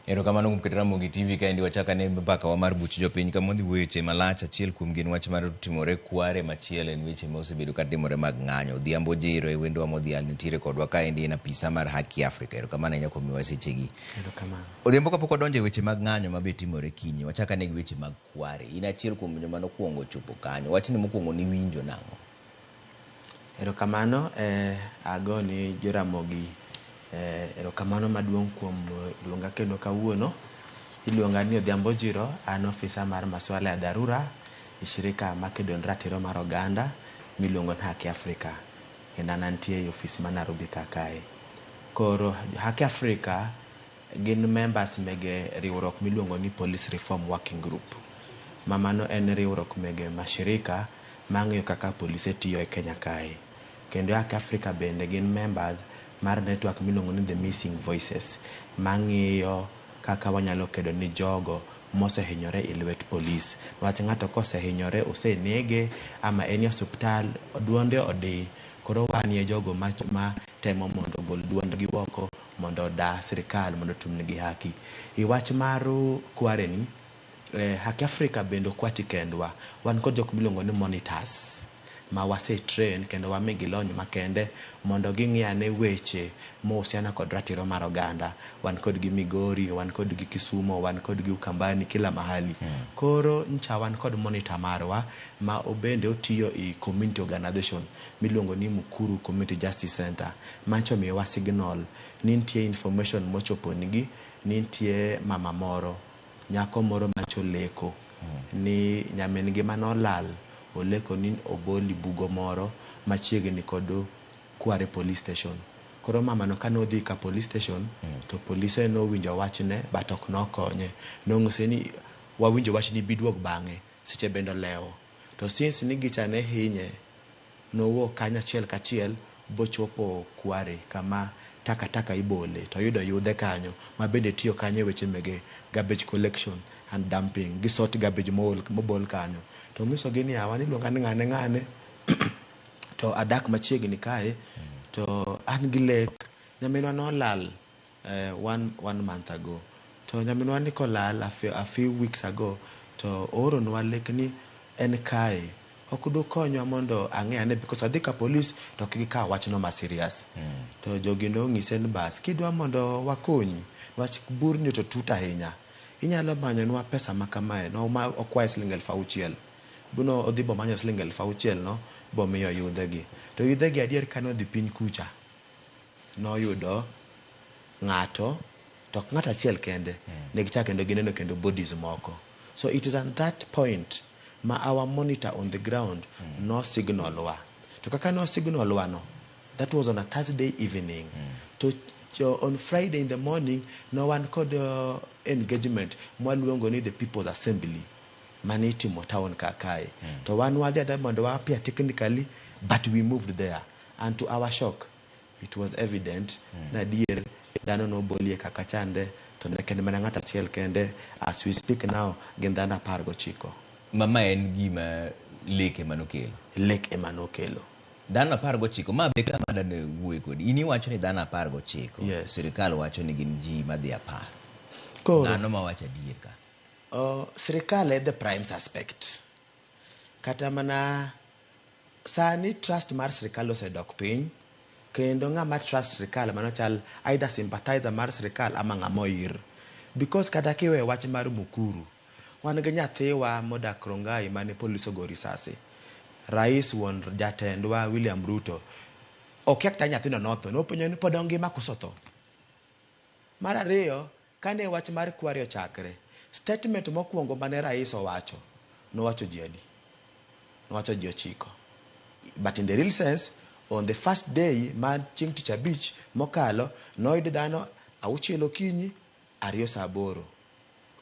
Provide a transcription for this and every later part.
Erokamano kuom keto Ramogi TV kaendi wachaka ne mbaka wa mar buch jopiny kamodhi weche malach achiel kuom gin wach mar timore Kware, machielo en weche mosebedo ka timore mag ng'anyo. Odhiambo Ojiro e wendwa modhial nitiere kodwa kaendi en apisa mar Haki Africa. Erokamano ahinya kuom miwa sechegi. Erokamano. Odhiambo kapok wadonjo e weche mag ng'anyo mabe timore kiny, wachaka ne gi weche mag Kware. In achiel kuom joma nokuongo chopo kanyo. Wachni mokuongo ni winjo nang'o? Erokamano agoni Ramogi erokamano maduong' kuom luonga kendo kawuono. Iluonga ni Odhiambo Ojiro, an ofisa mar maswala ya dharura e shirika makedo ne ratiro mar oganda miluongo ni Haki Africa. Kendo an antie e ofis ma Nairobi kae. Koro Haki Africa gin members mege riwruok miluongo ni Police Reform Working Group. Mamano en riwruok mege mashirika mang'iyo kaka polise tiyo e Kenya kae. Kendo Haki Africa bende gin members mar network miluongo ni The Missing Voices, mang'iyo kaka wanyalo kedo ni jogo mosehinyore e lwet polis. Wach ng'ato kosehinyore, osenege ama en e osiptal, duonde odi, koro wanie jogo ma temo mondo gol duondgi oko mondo oda sirikal mondo otumnegi haki. I wach maru Kware ni Haki Africa bende kwati kendwa, wan kod jok miluongo ni monitors ma wase train kendo wamigi lony makende mondo ging'iyane weche mohusiana kod ratiro mar oganda. Wan kod gi Migori, wan kod gi Kisumo, wan kod gi Ukambani, kila mahali. Koro ncha wan kod monitor marwa ma obende otiyo i community organization miluongo ni Mukuru Community Justice Center, mancho miyowa signal ni nitie information mochopo nigi, ni nitie mama moro, nyako moro mancho leko ni nyamingi manolal oleko ni oboli bugo moro machiegni kod Kware police station. Koro mama no kane odhi ka police station to polise no winjo wachne but ok nokonye. Nong'ise ni wawinjo wachni biduog bang'e seche bendo lewo. To since ni gichane hinye, nowuok kanyo achiel kachiel bochopo Kware kama takataka ibole, to yudo yudhe kanyo ma bende tiyo kanyo weche mege garbage collection and dumping, gisort garbage mobol kanyo. To ng'iso gini awa ni luonga ni ng'ane to adak machiegni kae, to an gi lek. Nyaminwa nolal one month ago, to nyaminwa ni kolal a few weeks ago, to oronwa lek ni en kae okudu konyo mondo ang'eyane because adhi ka police to kika wachno ma serious. To jogi no ng'ise ni bas kidwa mondo wakonyi wach burni to tuta ahinya, inyalo manyonwa pesa makamae. No ma okwaye siling 6,000. Buno odhi bomanyo siling 6,000 no bomiyo yudhegi. To yudhegi adier kane odhi piny kucha noyudo ng'ato, to ng'ato achiel kende negichak kendo gineno kendo bodies moko. So it is at that point ma our monitor on the ground no signal wa. To kaka no signal wa no, that was on a Thursday evening. To on Friday in the morning, no one could engagement mwaluongo ni the People's Assembly manitimo town kakai. To one was there mondo wa appear technically, but we moved there, and to our shock it was evident na dier dano no bolie kakachande to nekene mana ng'ata achiel kende. As we speak now gin dhano 19. Mama en gima lek emanokelo. Lek emanokelo. Dhano 19 ma be kama dane wuoyo kodi. Ini wacho ni dhano 19. Yes. Sirikal wacho ni gin ji madhi 10. Koro ng'ano ma wacho adier ka? Sirikal e the prime suspect. Kata mana sani trust mar sirikal osedok piny, kendo ng'ama trust sirikal mano chal either sympathizer mar sirikal ama ng'amoir. Because kata kiwe wach mar Mukuru, wan gi nyathiwa modak Rongai mane polis ogo risasi. Rais wuon jatendwa William Ruto okia kata nyathino notho, nopenjo ni pod ongima koso tho. Mar ariyo, kane wach mar Kware ochakre, statement mokwongo mane rais owacho, nowacho ji adi? Nowacho ji 9. But in the real sense, on the first day man chieng' tich abich mokalo, noyudo dhano 6 okinyi, 2 saa 8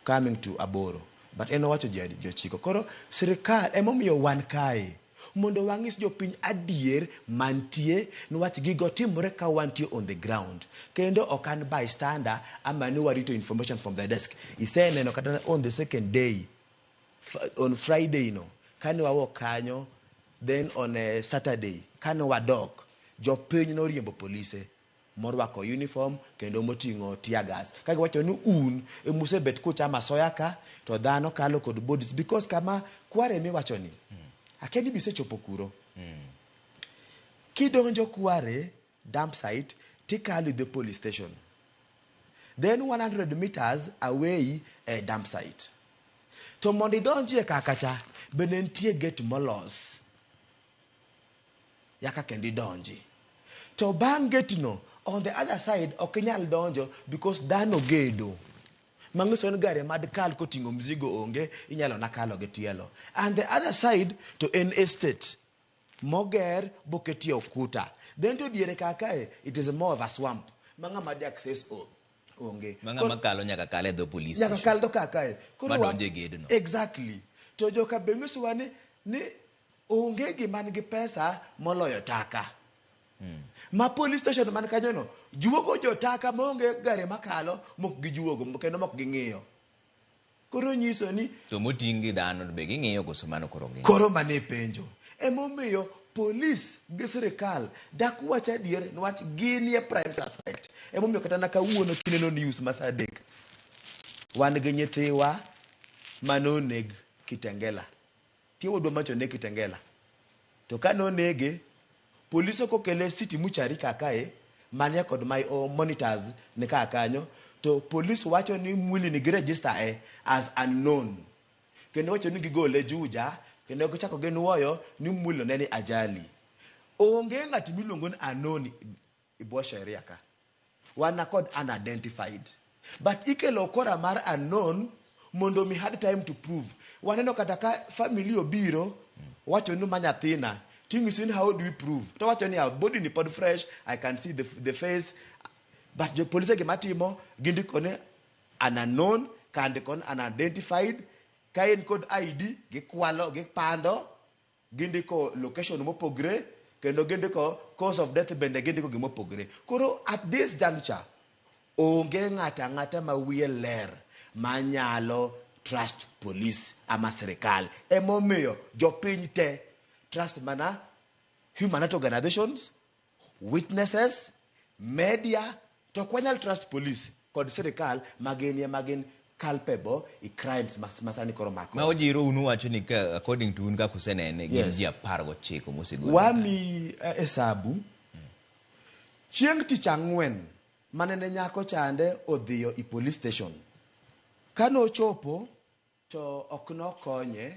coming to 8. But eno wacho ji adi? Ji 9. Koro sirikal emomiyo wan kae mondo wang'is jopiny adier mantie niwach gigo timore ka wantie on the ground. Kendo okan bystander ama ni warito information from the desk. Iseneno kata on the second day, on Friday no, kane wawuok kanyo, then on a Saturday kane wadok, jopiny noriembo polise morwako uniform kendo moting'o tear gas. Kagi wacho ni un emusebet kuchama soya ka to dhano kalo kod bodies because kama Kware miwacho ni. Akeni bisechopo kuro. Kidonjo Kware dump site tikalo the police station. Then 100 meters away a dump site. To mondi donji e kakacha bende nitie gate molos. Yaka kendi donji. To bang gate no on the other side okinyal donjo because dhano gedo. Mangiso ni gari mad kal koting'o mzigo onge inyalo nakalo gi tielo. And the other side to an estate moger boketi okuta. Then to diere kakae it is more of a swamp. Manga mad access onge. Manga makalo nyaka kale do police station. Nyaka kal do kakae. Madonje gedo no. Exactly. To joka bengiso wane ni onge gi man gi pesa moloyo taka. Ma police station man kanyo no juogo jotaka maonge gari makalo mok gijuogo kendo mok ging'iyo. Koro nyiso ni to motingi dhano be ging'iyo koso mano koro ng'eyo. Koro mane penjo. Emomiyo police gi sirikal dak wacha adier nwach ginie prime suspect. Emomiyo kata na kawuono kineno news masadek. Wan gi nyithiwa manoneg Kitengela. Tiwo dwa macho ne Kitengela. To kanonege police kokele city muchari kakae mania kod my monitors ne kanyo to police wacho ni mwili ni register as unknown kendo wacho ni gigole Juja kendo gichako genuoyo ni mwili ne ni ajali onge ngati miluongo ni unknown ibo sheria ka wana kod unidentified but ikelo kora mar unknown mondo mi had time to prove waneno kata ka family obiro wacho ni manyathina thing is in how do we prove? To watch any body ni pod fresh, I can see the face. But the police ke matimo gindi kone an unknown, kandi kon unidentified, kain code ID, ge kwalo, ge pando, gindi ko location mopogre, kendo gindi ko cause of death bende gindi ko mopogre. Koro at this juncture, onge ngata ma wiye ler manyalo trust police ama serikal. Emomiyo jopiny te trust mana human rights organizations, witnesses, media, to kwanyal trust police kod serikal magin culpable i crimes masani koro mako. Ma Ojiro unu wacho ni according to unga kusenene gin ji 19 mosegol. Wami esabu chieng' tich ang'wen manene nyako chande odhiyo i police station. Kano chopo to okno konye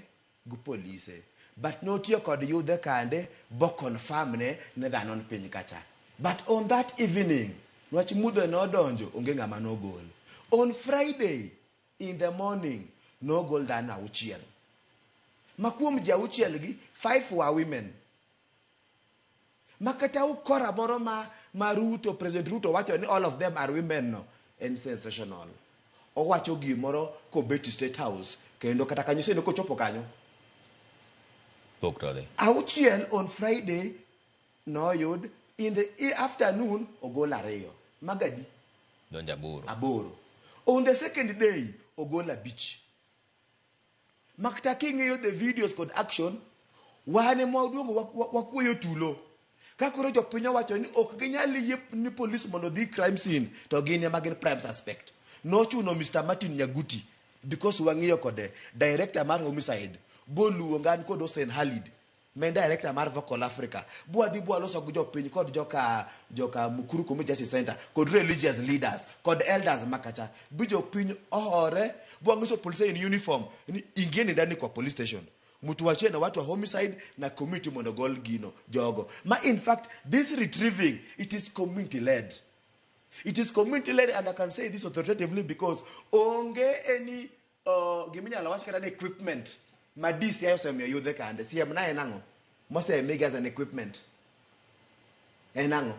gu police. But no tiyo kod yudhe kande bo confirm ne dhanon piny kacha. But on that evening, nwach mudho no donjo onge ng'ama no gol. On Friday in the morning, no gol dhano auchiel. Makuom ji auchiel gi 5 were women. Makata ukora moro ma Ruto, President Ruto wacho ni all of them are women no. And sensational. Owacho gimoro ko Betty State House. Kendo kata kanyo seno ko chopo kanyo. Auchiel on Friday no yud in the afternoon ogol ariyo magadi donja aboro on the second day ogol abich makta king'iyo the videos kod action wane mwaduongo wakuoyo tulo kakoro jopiny wacho ni ok ginyal yie ni police mondo dhi crime scene to gin ema gin prime suspect no chuno Mr. Martin Nyaguti because wang'iyo kode director mar homicide Bolu ngan kod Hussein Halid men director mar Vocal Africa buadhi loso go jopiny kod joka Mukuru Community Justice Center kod religious leaders kod elders makacha bi jopiny ohore bwangiso police in uniform ni ingeni ndani kwa police station mtu wachie na watu wa homicide na community mondo gol gino jogo ma in fact this retrieving it is community led. It is community led and I can say this authoritatively because onge any giminya la wachikata equipment madisi ayo semyo yudhe kande siem na enango mose megas an equipment enango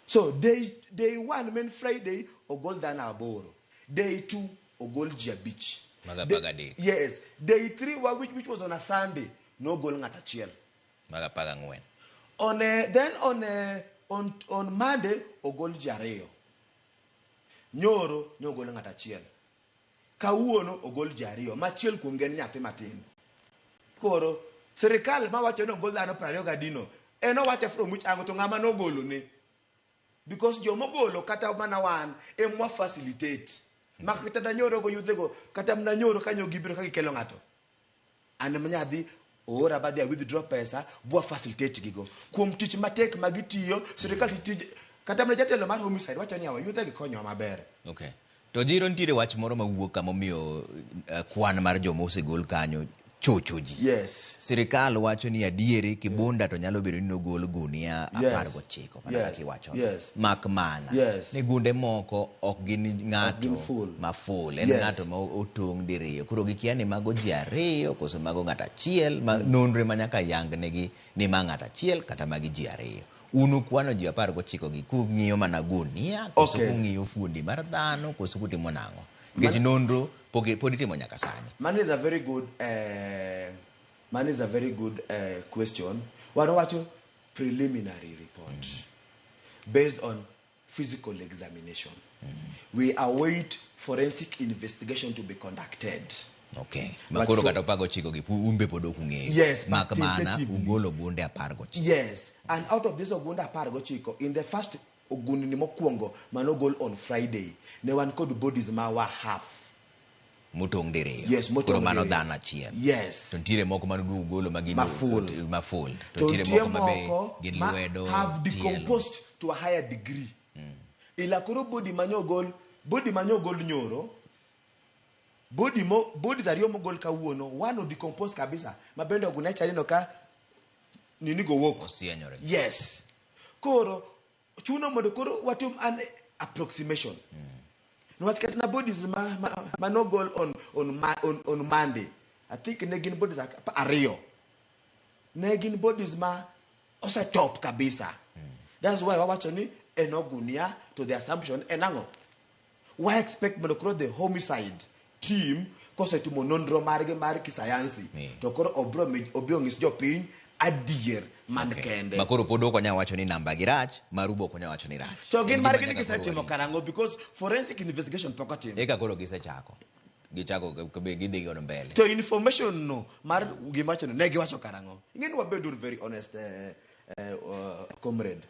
so day 1 men Friday ogol dana aboro day 2 ogol jabich magapaga day yes day 3 which was on a Sunday no gol ngata chiel magapaga ngwen on Monday ogol jariyo nyoro nyogol ngata chiel kawuono ogol jariyo machiel kuom gen nyathi matin koro serikal ma wacho no gol dhano 20 gadino eno wacho from which ango to ngama no golo ne because jomogolo kata mana wan emwa facilitate makata danyoro go yudego kata mnanyoro kanyo gibiro kakikelo ng'ato an manyadhi ora badhi withdraw pesa bwa facilitate gigo kuom tich matek magitiyo sirikal tich kata mna jatelo mar homicide wacho ni awa yudhe gikonyo maber. Okay. To Ojiro, nitiere wach moro mawuok kama omiyo kwan mar joma osegol kanyo chocho ji. Yes. Sirikal wacho ni adieri Kibunda to nyalo bedo ni nogol gunia 19 mana kaka iwacho. Mak mana ni gunde moko ok gin ng'ato ma full, en ng'ato ma otong' diriyo. Koro gikia ni mago ji ariyo koso mago ng'ato achiel, nonre ma nyaka yang negi ni ma ng'ato achiel kata magi ji ariyo. Unu kwano ji 19 gi kung'iyo mana gunia koso kung'iyo fundi mar dhano koso kutimo nang'o. Nikech nonro pod itimo nyaka sani. Man is a very good question. Wanawacho preliminary report based on physical examination. We await forensic investigation to be conducted. Okay. Makoro kata 19 gi umbe pod ok ung'eyo. Yes. Mak mana ugolo gunde 19. Yes. And out of this ogunde 19, in the first ogunni mokwongo manogol on Friday, ne wan kod bodies ma wa half. Motong' diriyo. Yes, motong' koro mano dhano achiel. Yes. To nitiere moko manoduogo golo magin maful. To nitiere moko gin lwedo have decomposed to a higher degree. Ila koro body manyogol nyoro, bodies ariyo mogol kawuono, one decompose kabisa, mabende ogunecha nino ka nini go wok. Osienyore. Yes. Koro chuno mondo koro watum an approximation. No what na bodies ma no goal on Monday. I think negin bodies ariyo. Negin bodies ma osa top kabisa. That's why wawacho ni enogunia to the assumption enango. Why expect monokro the homicide team kose tumo nonro mar kisayansi. To koro obiongis jopiny adier man kende. Makoro podo konya wacho ni namba girach, marubo konya wacho ni rach. So gin mar gini gisetimo karango because forensic investigation pokotim. Eka koro gisechako. Gichako kabe gidhi gono mbele. To information no mar gimacho no ne giwacho karango. Ngeni wabedo very honest comrade.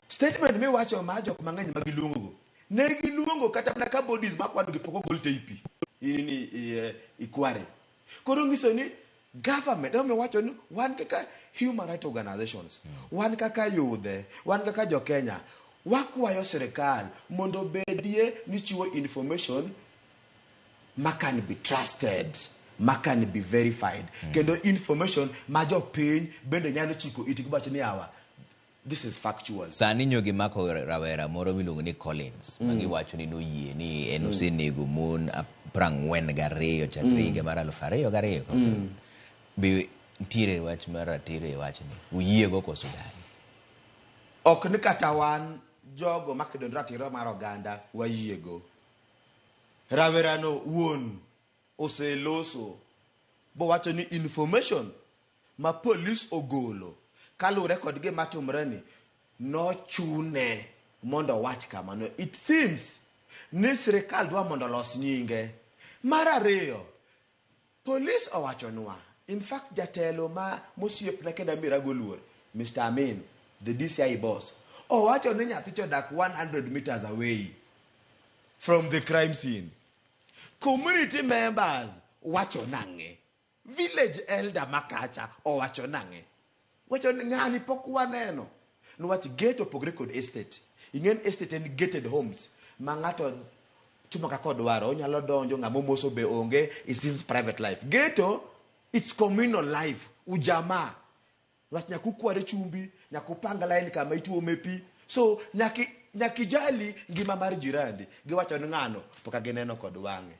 Statement me wacho ma jok mang'eny magiluongo go. Ne giluongo kata na ka bodies makwado gipoko gol TP. Ini ikware. Koro ngiso ni government don't watch on one kaka human rights organizations, one kaka youth, one kaka jo Kenya wakwayo serikal mondo bedie ni chiwo information ma can be trusted, ma can be verified, kendo information ma jo piny bende nyalo chiko itgi bacho ni awa this is factual. Sani nyogi mako rawera moro miluongo ni Collins magi wacho ni noyie ni en osenego mon 42 chakre higa mar 2002. Be ntiere wach mar ratiro wach ni uyiego koso dani ok ni kata wan jogo makedo ratiro mar oganda wayiego. Rawerano wuon oseloso bo wacho ni information ma police ogolo kalure kod gima timre ni no chune mondo wach kamano. It seems ni sirikal dwa mondo los nyinge. Mar ariyo police owacho nwa. In fact, jatelo ma mosiep na kenda mirago luor, Mr. Amin, the DCI boss, wacho ni nyathicho dak 100 meters away from the crime scene. Community members wacho nange. Village elder makacha wacho nange. Wacho ngani pok waneno. No wacho gate opogre kod estate. Ingen estate and gated homes. Mangato timo kako dwaro onyalo donjo ngamo moso be onge is his private life. Ghetto it's communal life, ujamaa. Wach nyakukware chumbi, nyakupanga line kama ituo mepi. So nyakijali ngima mar jirandi. Giwacho ni ngano poka gineno kod wange.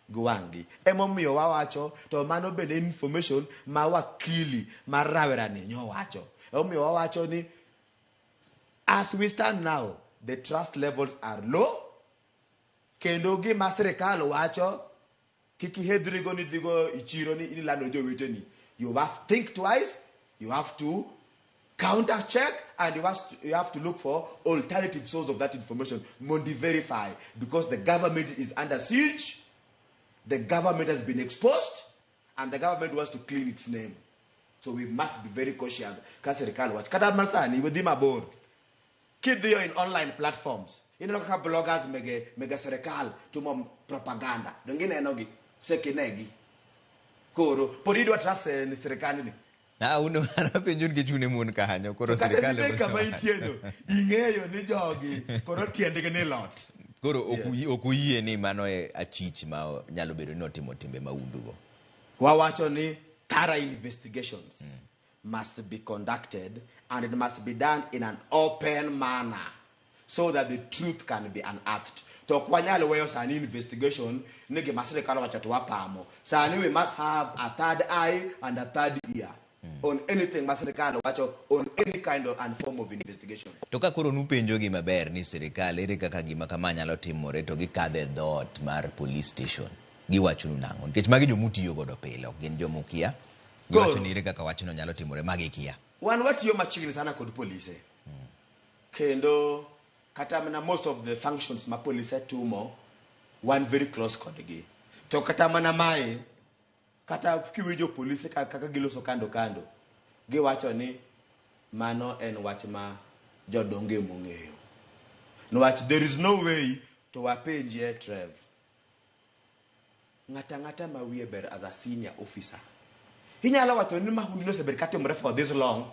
Gwangi. Emomiyo wawacho to mano bende information ma wakili mar rawerani nyo wacho. Emomiyo wawacho ni as we stand now, the trust levels are low. Kendo gima sirikal wacho kiki hedrigo ni digo ichiro ni ilano jo weteni. You have to think twice, you have to counter check, and you have to look for alternative source of that information, Mondi verify, because the government is under siege, the government has been exposed, and the government wants to clean its name. So we must be very cautious. Kasirikal watch. Kada masani with him aboard. kidhiyo in online platforms ineno kaka bloggers mege serikal tumo propaganda dongi nenogi sekinegi koro pod idwa trust ni serikali ni uno anapenjo nikech une mon kanyo koro serikal kama itiedo ing'eyo ni jogi koro tiendgi ni lot koro ok uyie ni mano e achich ma nyalo bedo ni otimo timbe maundugo. Wawacho ni thorough investigations must be conducted and it must be done in an open manner so that the truth can be unearthed. To kwanyalo weyo sani investigation nige masire kalo wacho to wapamo. Sani we must have a third eye and a third ear on anything masire kalo wacho on any kind of and form of investigation. To ka koro nupenjo gi maber ni serikal ere kaka gima kama nyalo timore to gikadhe dot mar police station. Giwacho nang'o nikech magi jomutiyo godo pile ok gin jomukia. Giwacho ni ere kaka wachno nyalo timore magi kia. Wan watiyo machiegni sana kod police. Kendo kata mana most of the functions ma police tumo one very close kodgi. To kata mana mae kata kiwijo police kaka giloso kando giwacho ni mano en wach ma jodonge mong'eyo. Nwach there is no way to wapenje Trev. Ngata ma wiye ber as a senior officer. Hinyalo wacho ni mahuni no seber katimore for this long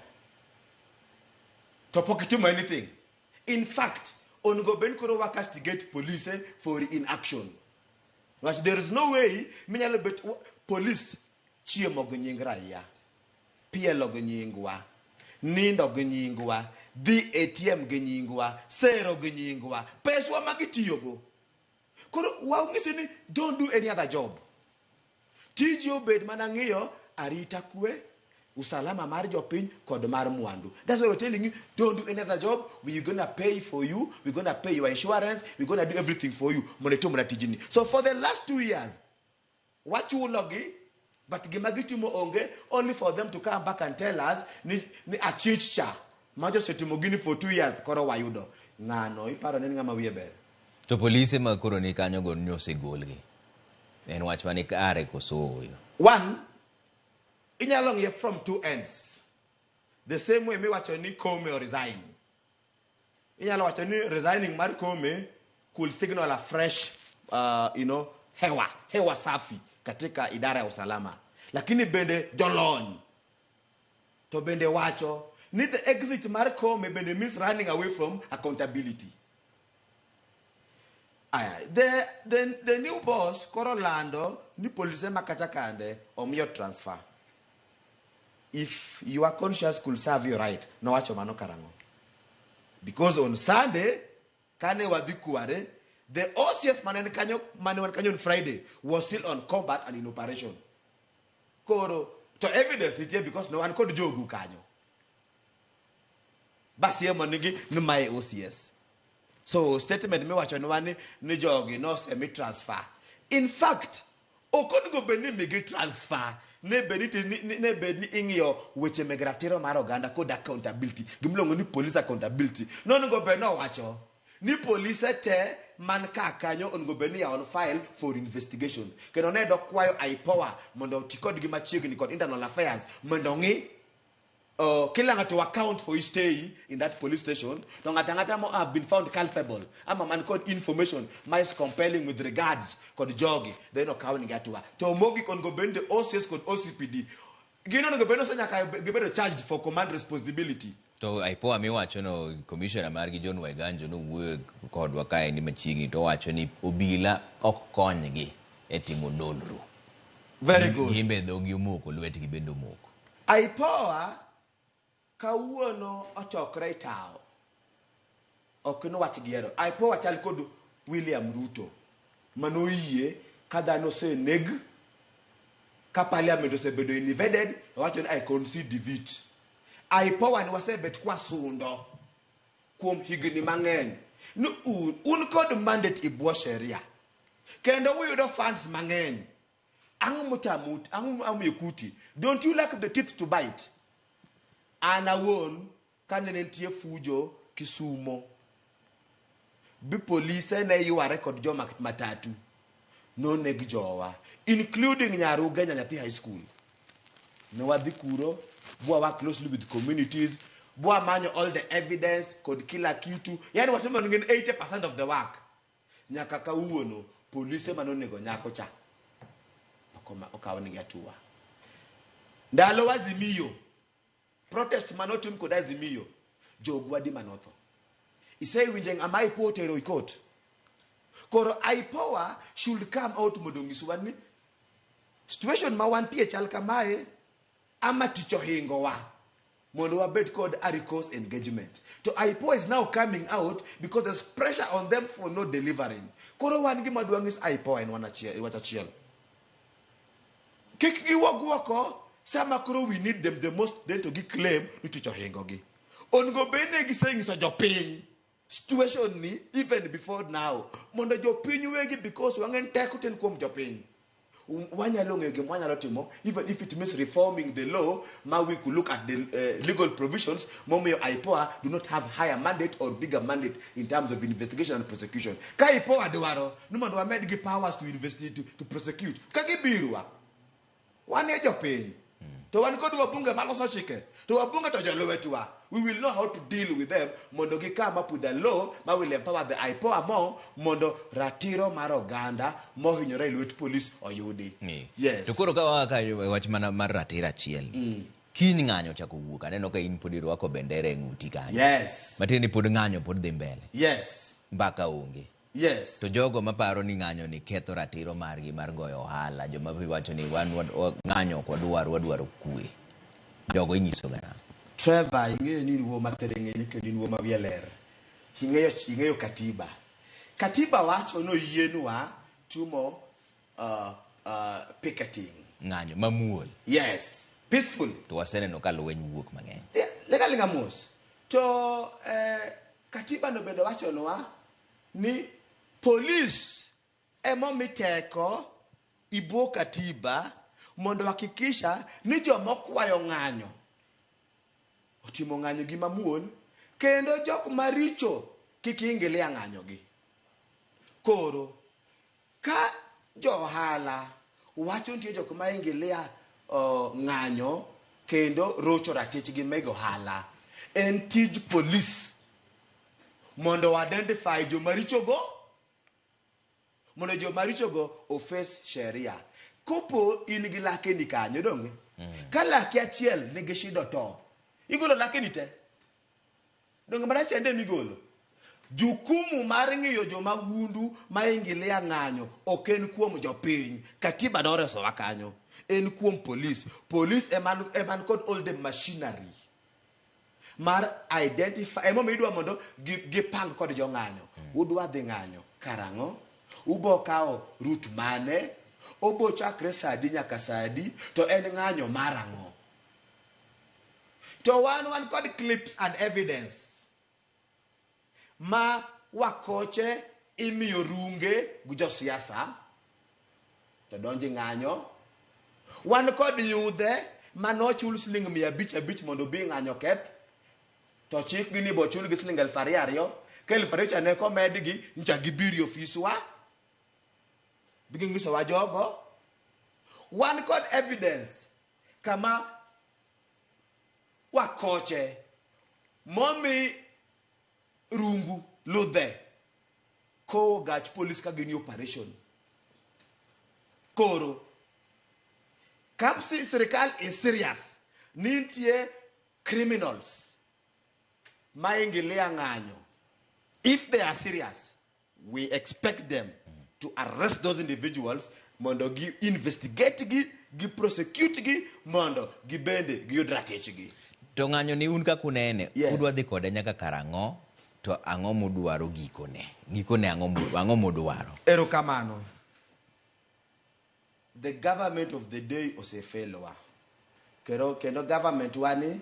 to pokitimo anything. In fact, on go ben koro castigate police for inaction. But there is no way minyalo bet police chiemo go nying raia. Pielo go nyingwa. Nindo go nyingwa. Dhi ATM go nyingwa. Sero go nyingwa. Peswa magitiyogo. Koro waungisi ni don't do any other job. Tiji obed manang'iyo arita kwe usalama mar jopiny kod mar mwandu. That's why we're telling you don't do any other job. We're gonna pay for you. We're gonna pay your insurance. We're gonna do everything for you. Monetumra tijini. So for the last 2 years, wachulogi but gimagitimo onge only for them to come back and tell us ni achichcha majo setimogini for 2 years koro wayudo. Ngano iparo ni ngama wiye ber. To police ma koro ni kanyo go nyose golgi. En wach mane kare koso. One, inyalo ng'iye from two ends. The same way me wacho ni Kome or resign. Inyalo wacho ni resigning mar Kome could signal a fresh, hewa safi katika idara ya usalama. Lakini bende jolony. To bende wacho ni the exit mar Kome bende means running away from accountability. The new boss Corolando ni police makacha kande omiyo transfer. If you are conscious could serve you right, no wacho mano karango. Because on Sunday, kane wadikuare, the OCS mane kanyo on Friday was still on combat and in operation. Koro to evidence nitie because no one could jogu kanyo. Basi ye monigi no my OCS. So statement me wacho nwani ni jogi no semi transfer. In fact, okon go beni megi transfer ne beni ingyo weche megratiro mar oganda kod accountability. Gimlongo ni police accountability. No go beno wacho ni police te man ka kanyo on go beni on file for investigation. Keno ne do kwayo IPOA mondo tikod gi machiegni kod internal affairs mondo ngi kila ng'ato account for his stay in that police station. No ng'ata mo have been found culpable. Ama man called information is compelling with regards kod jogi. Then okawni gatwa. To mogi kon go bend the OCS kod OCPD. Gino no go bendo sanya ka be charged for command responsibility. To IPOA mi wacho no commissioner margi John Waiganjo no wuok kodwa kae ni machiegni to wacho ni obila ok konygi e timo nonro. Very good. Gimbe dhogi omoko lwetgi bendo omoko. IPOA kawuono otokre tao. Okino wach giero. IPOA chal kod William Ruto. Mano yie kadhano se neg ka parliament osebedo invaded wacho ni I concede defeat. IPOA ni wasebet kwa sundo kuom higni mang'eny. No un kod mandate ibwo sheria. Kendo uyudo funds mang'eny. Ang'o don't you like the teeth to bite? Anawon kanene ntie fujo Kisumo. Bi police ne you record jo matatu. No neg jowa. Including Nyaruga Nyathi High School. No wadhi kuro. Bwa work closely with communities. bwa manyo all the evidence kod kila kitu, yani watimo ngin 80% of the work. Nyaka kawuono polise manonego nyako cha okaw ni atua. Ndalo Azimio protest manotim kod Azimio jogwadi manotho. Isei winjeng am IPOA otero court. Koro IPOA should come out modongiswa ni situation ma wantie chal kamae ama ticho hingo wa mondo wabed kod aricos engagement. To IPOA is now coming out because there's pressure on them for not delivering. Koro wan gima duong' is IPOA en wachachiel. Kik giwuok sama koro we need them the most, then to gi claim ni ticho hingo gi. Ongo bene gisengiso jopiny situation ni even before now mondo jopiny wegi because wangen teko ten kuom jopiny. Wanyalo ngege mwanyalo timo even if it means reforming the law, ma we could look at the legal provisions momiyo IPOA do not have higher mandate or bigger mandate in terms of investigation and prosecution. Ka IPOA dwaro ni mondo wamed gi powers to investigate to prosecute ka gibirwa wane jopiny to wan kod wabunge maloso chike to wabunge to jolowetwa. We will know how to deal with them mondo gi come up with a law ma will empower the IPOA more mondo ratiro mar oganda mohinyore lwet police oyudi. Yes. To koro ka wach mana mar ratiro achiel. Kiny ng'anyo chako wuok, aneno ka in pod irwako bendera e ng'uti kanyo. Yes. Matiende pod ng'anyo pod dhi mbele. Yes. Mbaka onge. Yes. To jogo maparo ni ng'anyo ni ketho ratiro margi mar goyo ohala, joma wacho ni ng'anyo wadwaro kwe. Jogo inyiso gana. Trevor, ing'eyo ni nuwo matereng'eni kendo nuwo mawieler. Ing'eyo katiba. Katiba wacho no yienwa tumo picketing. Ng'anyo mamuol. Yes. Peacefully. To waseneno ka lweny wuok mang'eny. Legal ngamos. To katiba no bende wacho noa ni police emomi teko ibo katiba mondo hakikisha ni joma kwayo ng'anyo otimo ng'anyo gi mamuol kendo jok maricho kik ingilia ng'anyo gi. Koro ka johala wacho nitie jok ma ingilia ng'anyo kendo rocho ratich gi meg ohala, en tij police mondo identify jomaricho go mondo jomaricho go ofes sheria. Kopo in gi lake ni kanyo donge ka lake achiel nigi shido to igolo lake ni te donge mara chende migolo jukumu mar ng'iyo joma hundu ma ingilia ng'anyo ok en kuom jopiny. Katiba noreso wa kanyo, en kuom police. Police eman kod all the machinery mar identify emo midwa mondo gipang kod jo ng'anyo. Udwa dhi ng'anyo karang'o, ubo kao route mane, obo chakre sadi nyaka sadi, to en ng'anyo marang'o. To wan kod clips and evidence ma wakoche imiyo runge gi josiasa to donji ng'anyo. Wan kod yudhe manochul siling 500 mondo bi ng'anyo keth, to chik gi ni bo chul gi siling 2,000 ka 2,000 cha ne komedgi ncha gibiri ofiswa bigingiso wa jogo. Wan kod evidence kama wakoche momi rungu ludhe ko gach police ka gini operation. Koro kapsi sirikal is serious nintie criminals ma ingilia ng'anyo. If they are serious, we expect them to arrest those individuals mondo gi investigate gi prosecute gi mondo gi bende gi yudratich gi. To ng'anyo ni un ka kunene, Yes. udwa dhi kode nyaka karang'o, to ang'o mudwaro gikone ang'o mudwaro. Erokamano. The government of the day osefelowa. Kendo government wani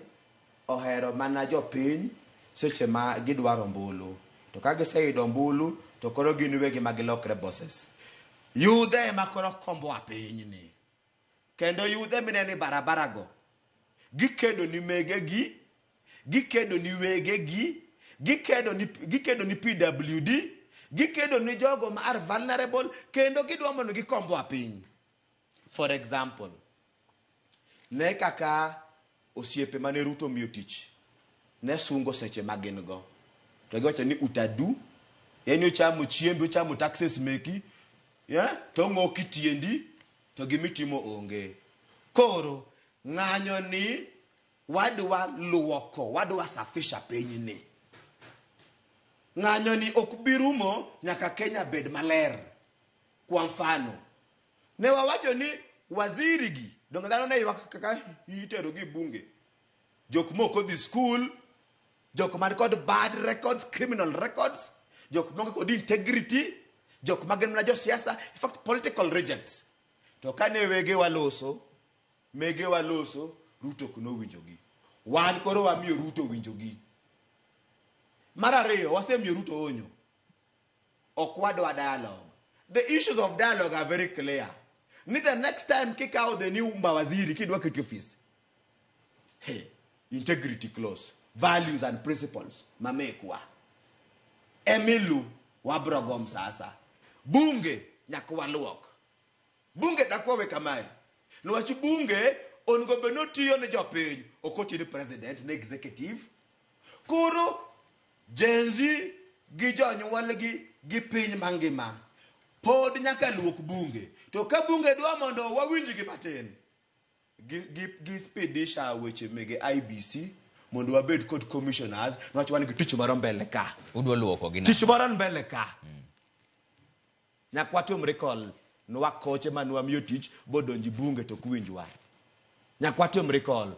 ohero mana jopiny seche ma gidwaro mbulu. To ka giseyudo mbulu to koro gin wegi magilokre bosses. Yudhe ma koro kombo piny ni. Kendo yudhe mineni barabara go. Gikedo ni megegi, gikedo ni wegegi, gikedo ni PWD, gikedo ni jogo ma are vulnerable, kendo gidwa mondo gikombo piny. For example, ne kaka osiepe mane Ruto miyo tich. ne sungo seche magin go. To giwacho ni utadu, yani ochamo chiembi, ochamo taxes meki, to ng'oki tiendi, to gimitimo onge. Koro, ng'anyo ni wadwa luoko, wadwa safisha piny ni. Ng'anyo ni okbirumo nyaka Kenya bed maler. Kwa mfano, ne wawacho ni waziri gi, donga dhano ne ywak kaka itero gi bunge. Jok moko dhi school, jok man kod bad records, criminal records, jok moko kod integrity, jok magen mana jo siasa, in fact political rejects. To kane mege waloso, Ruto kuno winjogi. Wan koro wamiyo Ruto winjogi. Mar ariyo, wasemiyo Ruto onyo. Ok wadwa dialogue. The issues of dialogue are very clear. Need the next time kick out the new mawaziri kidwa kiti office. Hey, integrity clause, values and principles mamekwa. Emilu wabrogom sasa. Bunge nyakwa luok. Bunge takwawe kamae. Nwachu bunge ongo benotiyo ne jopiny okoti ni president ne executive. Kuro jenzi gi jonyuol gi piny mangima. Pod nyaka luok bunge. To ka bunge dwa mondo wawinji gi matin. Gi spedisha weche mege IBC mondo wabed kod commissioners nwach wan gi tich moro mbele ka. Udwa luoko gi na. Tich moro mbele ka. Nyakwa tum recall nwa koche manwa miyo tich bodonji bunge to kuwinjwa. Nyakwa tum recall.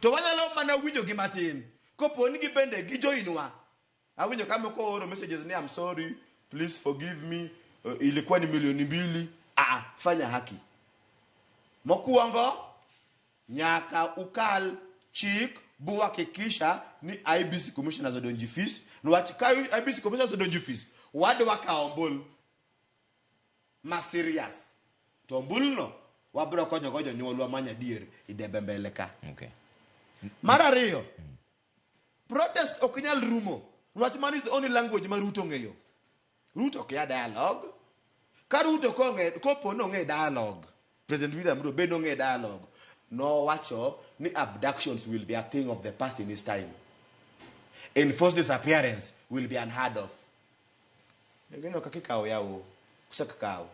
To wanyalo mana winjo gi matin. Kopo ni gi bende gi joinwa. Awinjo kama ko oro messages ni I'm sorry, please forgive me. Ilikuwa ni milioni 2. Fanya haki. Mokuongo nyaka ukal chik buwa kikisha ni IBC commissioners odonji fees. Nwach ka IBC commissioners odonji fees, wadwa ka ombul ma serious. To ombul no wabro konyo gojo nyolwa manya dier idebe mbele ka. Okay. Mar ariyo, protest okinyal rumo. Nwach man is the only language ma Ruto ng'eyo. Ruto kia dialogue. Ka Ruto kopo no ng'e dialogue. President William Ruto be no ng'e dialogue. No wacho ni abductions will be a thing of the past in his time. Enforced disappearance will be unheard of. Ngeno kakikao yao. Kusakakao.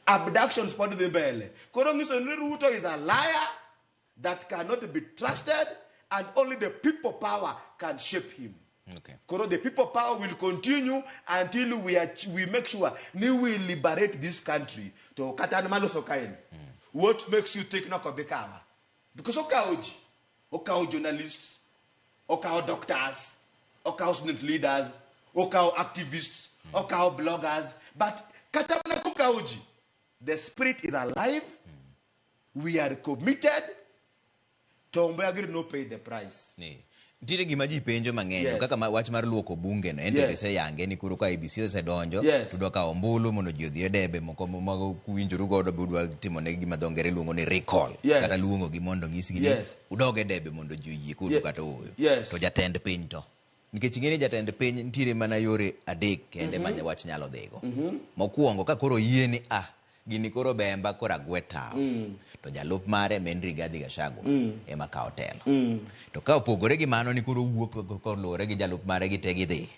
Abductions pod the mbele. Koro ngiso ni Ruto is a liar that cannot be trusted and only the people power can shape him. Okay. Koro the people power will continue until we make sure we will liberate this country. To katana maloso kaini. What makes you think not of the power? Because okao journalists, okao doctors, okao student leaders, okao activists, okao bloggers, but katana kokaoji. The spirit is alive. We are committed. Tombe agri no pay the price. Tire gima ji penjo mang'eny kaka wach mar luoko bunge no ente se yange ni kuro ka IBC osedonjo tudwa ka ombulu mondo ji odhi edebe moko mago kuwinjoru godo budwa timo ne gima dho ngere luongo ni recall kata luongo gi mondo ng'isgi ni udog e debe mondo ji oyie kudu kata oyo to jatend piny to nikech ing'eni jatend piny nitiere mana yore adek kende manya wach nyalo dhigo. Mokuongo ka koro yie ni gini koro bemba koro agwe tao to jalup mare men Rigathi Gachagua ema kao telo. To ka opogore gi mano ni koro wuok kolore gi jalup mare gi te gidhi.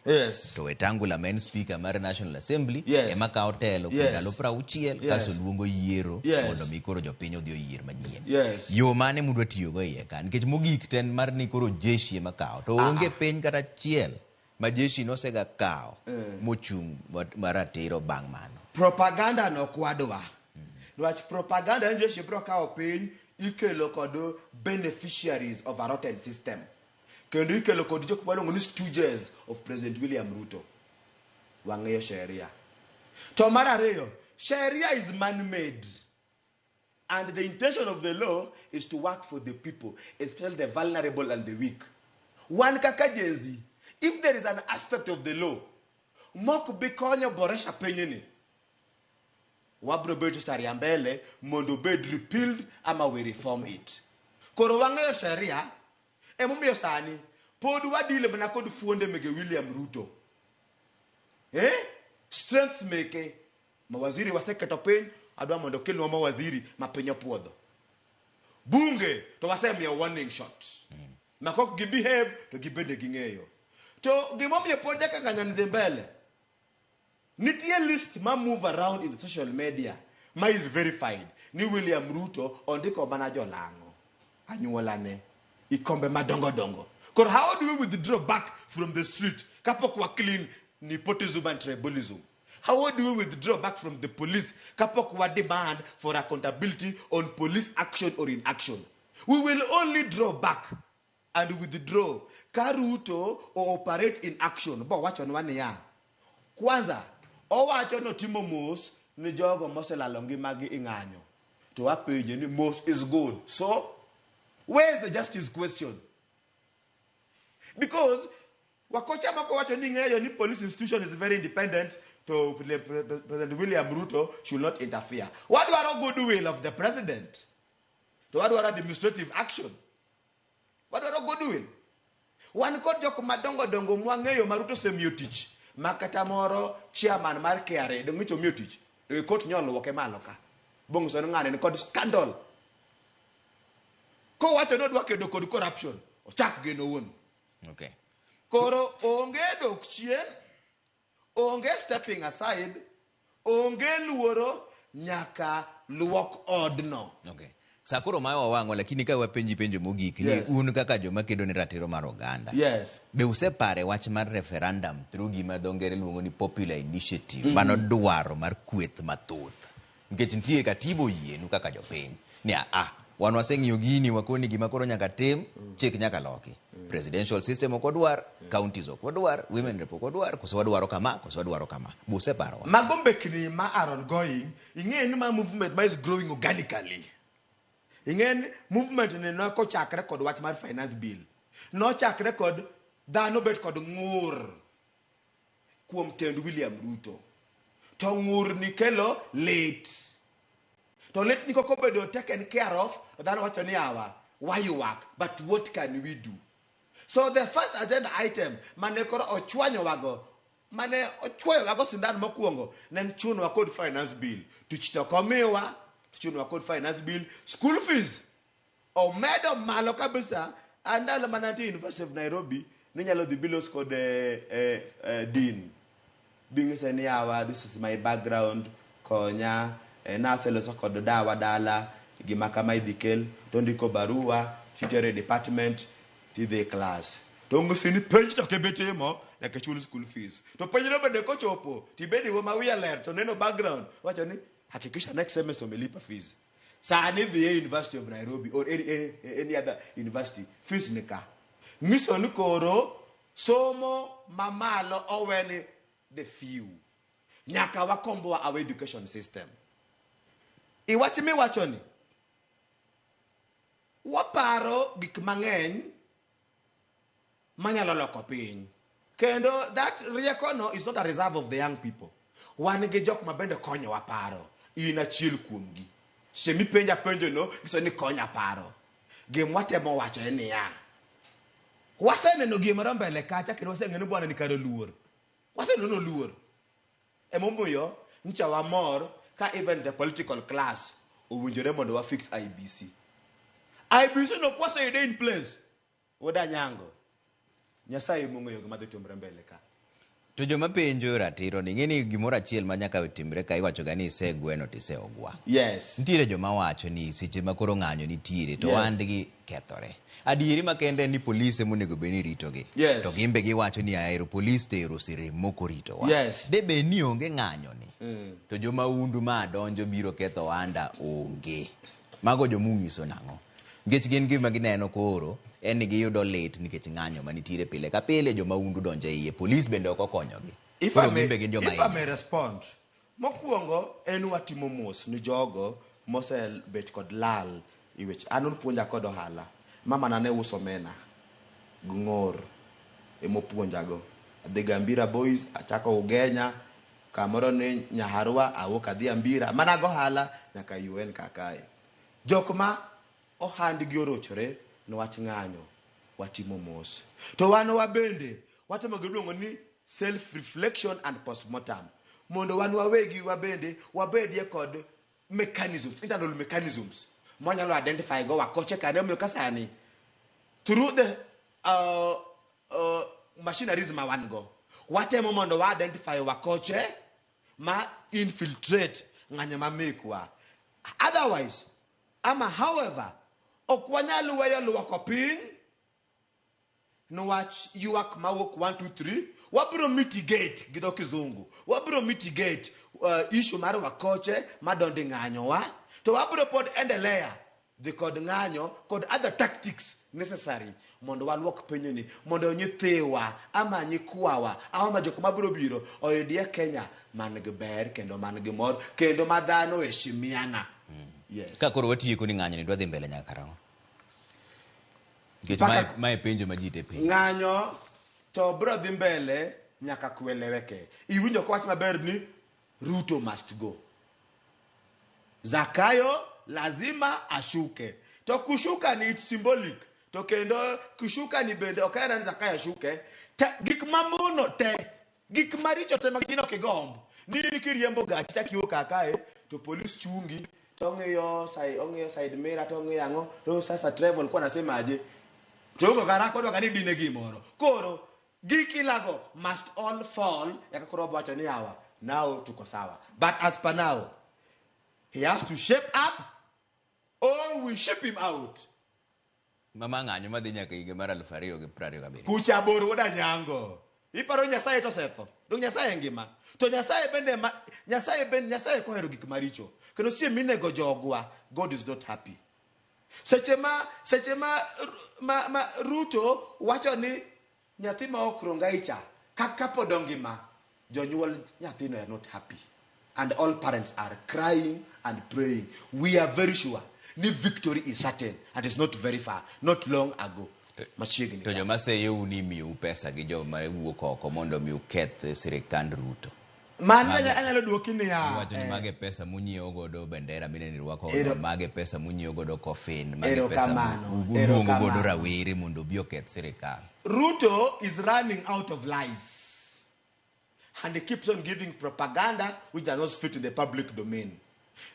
To Wetangula men speaker mar National Assembly ema kao telo kuom ndalo 60 kaso luongo yiero mondo mi koro jopiny odhi oyier manyien. Yo mane mudwa tiyo go iye ka nikech mogik ten mar ni koro jeshi ema kao to onge piny kata achiel ma jeshi nosega kao mochung' maratiro bang' mano. Propaganda no kwadwa. Nwach propaganda nje shibro kao piny ikelo kod beneficiaries of a rotten system. Kendo ikelo kod jok malongo ni stooges of President William Ruto. Wang'eyo sheria. To mar ariyo, sheria is man-made. And the intention of the law is to work for the people, especially the vulnerable and the weak. One kaka jenzi, if there is an aspect of the law, mok bikonyo boresha penyeni. Wabro bed stari ambele, mondo bed repealed ama we reform it. Koro wang'eyo sheria, mumiyo sani, pod wadile bana kod fuonde mege William Ruto. Strengths meke, mawaziri waseketo piny, adwa mondo kelwa mawaziri mapenyo puodho. Bunge, to wasemiyo warning shot. makok gi behave to gibende ging'eyo. To gimomiyo pod nyaka ng'anyo ni dhi mbele, nitie list ma move around in social media ma is verified ni William Ruto ondiko mana jolang'o anyuolane ikombe madongo dongo. Kor how do we withdraw back from the street kapok wa clean nepotism and tribalism? How do we withdraw back from the police kapok wa demand for accountability on police action or inaction? We will only draw back and withdraw ka Ruto or operate in action. But watch on one ya. Kwanza, owacho no timo mos ni jogo moselalo ngimagi ing'anyo. To apenje ni mos is good. So, where is the justice question? Because wakocha mako wacho ni ng'eyo ni police institution is very independent, to President William Ruto should not interfere. What do our goodwill of the president? To what do our administrative action? What do our goodwill? One court joko madongo dongo mwangeyo maruto semiyo tich. Makata moro chairman mar KRA dongicho miyo tich. Court nyolo woke maloka. Bongo sono ngane ni kod scandal. Ko wacho no dwa kedo kod corruption. Ochak geno won. Okay. Koro onge dok chien, onge stepping aside, onge luoro nyaka luok odno. Okay. Sakuro mayo wawango lakini ka wapenji penjo mogik ni un kaka joma kedo ni ratiro mar oganda. Yes. Be usepare wach mar referendum through gima dongere luongo ni popular initiative mano dwaro mar kweth mathoth. Nikech nitie katibo yienu kaka jopiny. Ni wan waseng'iyo gini wakoni gima koro nyaka tim, chik nyaka loki. Presidential system okodwar, counties okodwar, women rep okodwar, koso wadwaro kama, koso wadwaro kama. Buse paro. Magombekni ma Aaron going, ing'eni ma movement ma is growing organically. Ing'eni movement ni no ko chakre kod wach mar finance bill. No chakre kod dhano bet kod ng'ur kuom tend William Ruto. To ng'ur ni kelo late. To let niko ko bedo taken care of, dhano wacho ni awa, why you work, but what can we do? So the first agenda item, mane koro ochwanyo wago sindan mokwongo, nen chunwa kod finance bill. Tuchito komiwa, chunwa kod finance bill, school fees. Omedo malo kabisa, andalo manati University of Nairobi, ninyalo the bills kod dean. Being said, this is my background, konya, naseloso kod dawa dala, gimakama idikel, tondiko barua, teacher department, to the class. Don't go see any page to kebete mo like a school fees. To pay no bende ko chopo, tibedi wo mawi alert to neno background. Wacho ni hakikisha next semester umelipa fees. Sa ni the University of Nairobi or any other university fees nika. Miso ni koro somo mamalo oweni the few. Nyaka wakombo our education system. Iwachi mi wacho ni waparo gik mang'eny manyalo loko piny. Kendo that rieko is not a reserve of the young people. Wan gi jok mabende konyo waparo. In achiel kuomgi. Seche mipenja penjo no, giso ni konya paro. Gimwatemo wacho ni ya. Waseneno gimoro mbele kacha kendo waseng'eno bwana ni karo luor. Waseneno luor. Emomiyo ncha wamor ka even the political class owinjore mondo wa fix IBC. IBC no kwase ide in place. Woda nyango. Nyasaye mung'eyo gima dhi timre mbele ka. To joma penjo ratiro ni ng'eni gimoro achiel ma nyaka timre ka iwacho ga ni isegweno to iseogwa. Yes. Nitiere joma wacho ni seche ma koro ng'anyo nitiere to wandgi kethore. Adieri makende ni polise monego beni ritogi. Yes. To gimbe giwacho ni aero polis tero sirem moko rito wa. Yes. De be ni onge ng'anyo ni. To joma undu ma donjo biro ketho wanda onge. Mago jomung'iso nang'o. Nikech gin gima gineno koro en ni giyudo late nikech ng'anyo manitiere pile ka pile joma undu donjo iye. Polis bende ok okonyogi. If I may respond, mokwongo en watimo mos ni jogo mosel bet kod lal iwech anon puonja kod ohala. Mama na ne uso mena gng'or emopuonjago. Adhi Gambira boys achako Ugenya kamoro ni Nyaharwa awuok adhi Ambira mana go hala nyaka UN kakae. Jokma ohand orochore no wach ng'anyo watimo mos. To wano wabende watemo giluongo ni self reflection and postmortem. Mondo wan wawegi wabende wabedie kod mechanisms, internal mechanisms. Mwanyalo identify go wakoche kane omiyo kasani through the machineries ma wan go watemo mondo wa identify wakoche ma infiltrate ng'anyo ma mekwa. Otherwise, however, okwanyal weyo luoko piny niwach ywak mawuok 1 2 3 wabiro mitigate gi dho kizungu, wabiro mitigate issue mar wakoche madondi ng'anyo wa, to wabiro pod endelea dhi kod ng'anyo kod other tactics necessary mondo waluok pinyni, mondo nyithiwa ama nyikwawa ama jok mabiro biro oyudie Kenya man gi ber kendo man gi mor kendo ma dhano heshimiana. Yes. Ka koro watieko ni ng'anyo ni dwa dhi mbele nyaka karang'o? Mae penjo ma ji te penjo. Ng'anyo to bro dhi mbele nyaka kweleweke. Iwinjo ko wach maber ni Ruto must go. Zakayo lazima ashuke. To kushuka ni symbolic. To kendo kushuka ni bende okaena ni Zakayo ashuke. Gik mamono te, gik maricho te magino kigombo. Nini kiriembo gachi chakiwo kakae to police chungi. Tongiyo side mirror tongiyo yango. To sasa travel kwa nasema aje. Chogo karako dwa kani dine gimoro. Koro gikilago must all fall yaka koro bacha ni hawa. Now tuko sawa. But as per now, he has to shape up or we ship him out. Mama ng'anyo madhi nyaka higa mar 2027. Kucha boro oda nyango. Iparo Nyasaye to setho. Dong Nyasaye ngima. To Nyasaye bende Nyasaye kohero gik maricho. Kendo sie minego jogwa, God is not happy. Seche ma Ruto wacho ni nyathi ma okronga icha kaka podongima, jonyuol nyathino are not happy, and all parents are crying and praying. We are very sure the victory is certain and it's not very far, not long ago. Machiegni to joma seyo ni miu pesa gi joma wuok oko mondo mi uketh sirikand Ruto. Anyalo duoki ni ya wacho ni mage pesa munyiewo godo bendera mine ni rwako, mage pesa munyiewo godo coffin, mage pesa munyiewo godo rawere mondo bi oketh sirikal. Ruto is running out of lies and he keeps on giving propaganda which does not fit in the public domain.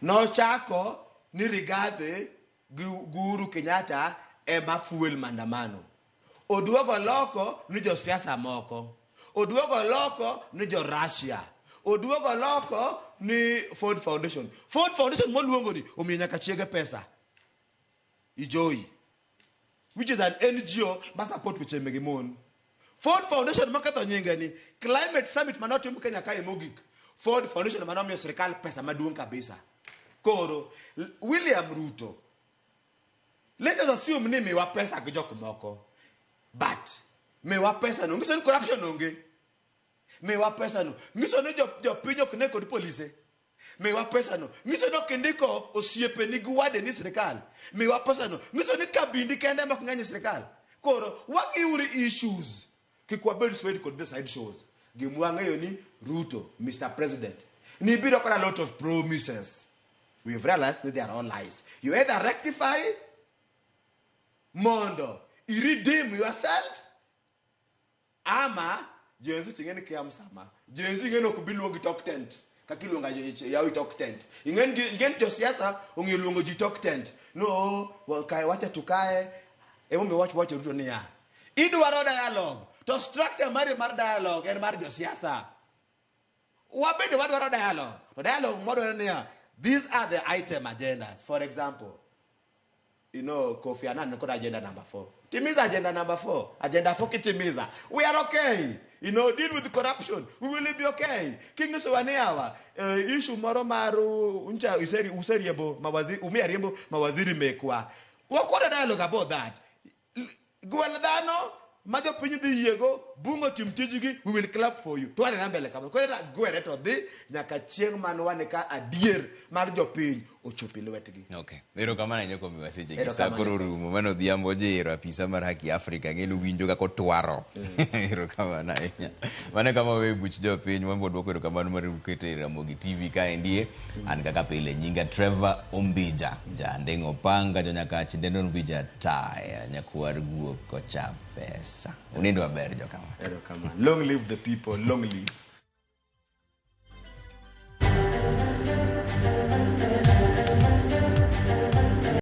No chako ni Rigathi Guru Kenyatta ema fuel mandamano. Oduogo loko ni jo siasa moko. Oduogo loko ni jo Russia. Oduogo loko ni Ford Foundation. Ford Foundation moluongo ni omiyo nyaka chiege pesa. Ijoi, which is an NGO ma support weche mege mon. Ford Foundation makatho nyinge ni Climate Summit manotim Kenya kae mogik. Ford Foundation manomiyo sirikal pesa maduong' kabisa. Koro William Ruto, let us assume ni miwa pesa gi jok moko, but miwa pesa no ngiso ni corruption onge. Miwa pesa no ngiso ni jo pinyo kne kod police. Miwa pesa no ngiso ni kindiko osiepe ni gwade ni sirikal. Miwa pesa no ngiso ni kabindi kende mak ng'anyo sirikal. Koro wangiuri issues kikwa bed sweat kod the side shows. Gimwangeyo ni Ruto, Mr. President, ni biro kona a lot of promises. We've realized that they are all lies. You either rectify mondo, you redeem yourself, ama jenzi tingeni kiyam sama. Jenzi ngeno kubiluongi talk tent. Kakilunga yawi talk tent. Ingen jo siasa ongilungo ji talk tent. No, kai wacha tukae. Emo me watch Ruto niya. Idwaro dialogue. To structure mar dialogue en mar jo siasa. Wabede wadwaro dialogue. To dialogue modwaro niya. These are the item agendas. For example, Kofi Annan got agenda number 4. Timiza agenda number 4. Agenda 4 kitimiza. We are okay. Deal with the corruption. We will be okay. King Nuswaniawa. Issue moro maru uncha useriembo umiariembo mawaziri mekwa. What dialogue about that? Gualadano majo pinyu di yego bungo timtijigi, we will clap for you. Tuane nambele kama. Kwenda gwere to di nyaka chieng manwane ka adier mar jo piny ochopi lwetgi. Okay. Ero kamana nyoko miwaseche gi sakoro rumo mano Odhiambo Ojiro apisa mar haki Afrika ngelo winjo ga kotwaro. Ero kamana enya. Mane kama we buch jo piny mambo dwoko ero kamano mar ukete Ramogi TV ka endie an kaka pile nyinga Trevor Ombija jandeng opanga jo nyaka chindendo Ombija taya nyakwar guok kocha pesa. Unindo maber jo kama. Ero kamano. Long live the people, long live